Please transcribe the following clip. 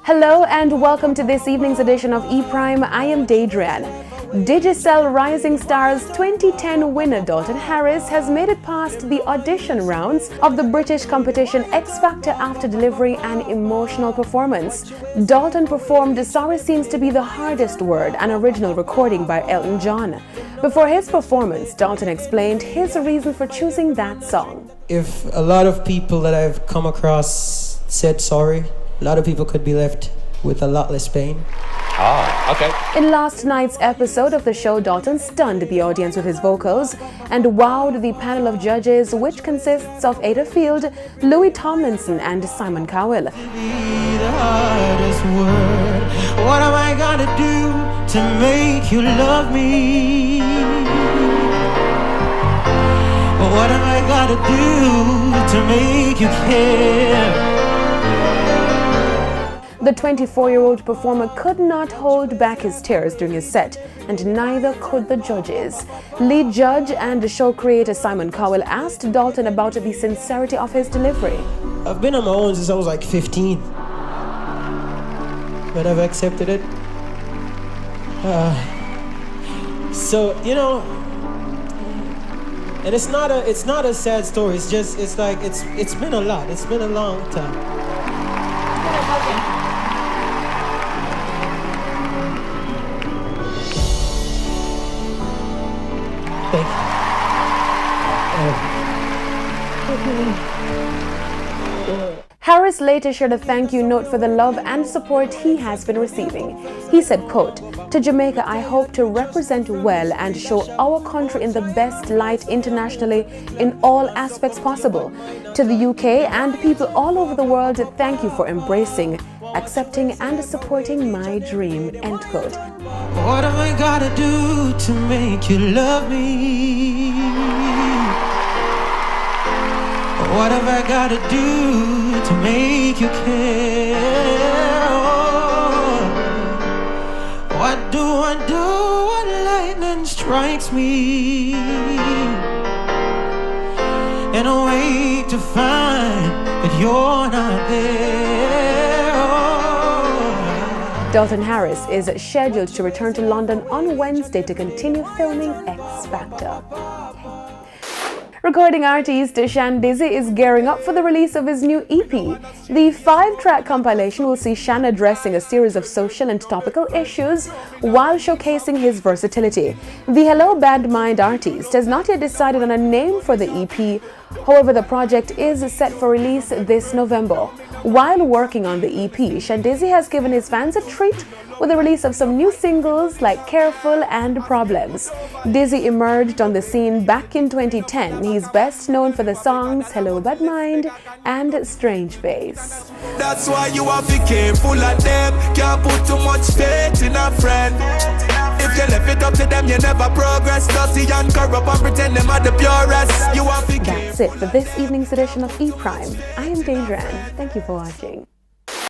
Hello and welcome to this evening's edition of E-Prime. I am Daedrian. Digicel Rising Stars 2010 winner Dalton Harris has made it past the audition rounds of the British competition X Factor after delivery and emotional performance. Dalton performed "Sorry Seems to Be the Hardest Word," an original recording by Elton John. Before his performance, Dalton explained his reason for choosing that song. If a lot of people that I've come across said sorry, a lot of people could be left with a lot less pain. Ah, okay. In last night's episode of the show, Dalton stunned the audience with his vocals and wowed the panel of judges, which consists of Ada Field, Louis Tomlinson and Simon Cowell. The hardest word. What am I gonna do to make you love me? What am I gonna do to make you care? The 24-year-old performer could not hold back his tears during his set, and neither could the judges. Lead judge and show creator Simon Cowell asked Dalton about the sincerity of his delivery. I've been on my own since I was like 15, but I've accepted it. So, you know, and it's not a sad story. It's been a lot. It's been a long time. Thank you. Harris later shared a thank you note for the love and support he has been receiving. He said, quote, "To Jamaica, I hope to represent well and show our country in the best light internationally in all aspects possible. To the UK and people all over the world, thank you for embracing, accepting and supporting my dream," end quote. What am I gonna do to make you love me? What have I gotta do to make you care? What do I do when lightning strikes me? And I wake to find that you're not there. Dalton Harris is scheduled to return to London on Wednesday to continue filming X Factor. Recording artist Shandizzy is gearing up for the release of his new EP. The 5-track compilation will see Shan addressing a series of social and topical issues while showcasing his versatility. The Hello Bad Mind artist has not yet decided on a name for the EP. However, the project is set for release this November. While working on the EP, Shandizzy has given his fans a treat with the release of some new singles like Careful and Problems. Dizzy emerged on the scene back in 2010. He's best known for the songs Hello Bad Mind and Strange Face. That's why you have to be careful of them. Can't put too much faith in a friend. If you left it up to them, you never progress. Dusty and corrupt and pretend them are the purest. You have to be careful. That's it for this evening's edition of E-Prime. I am Daedrian. Thank you for watching.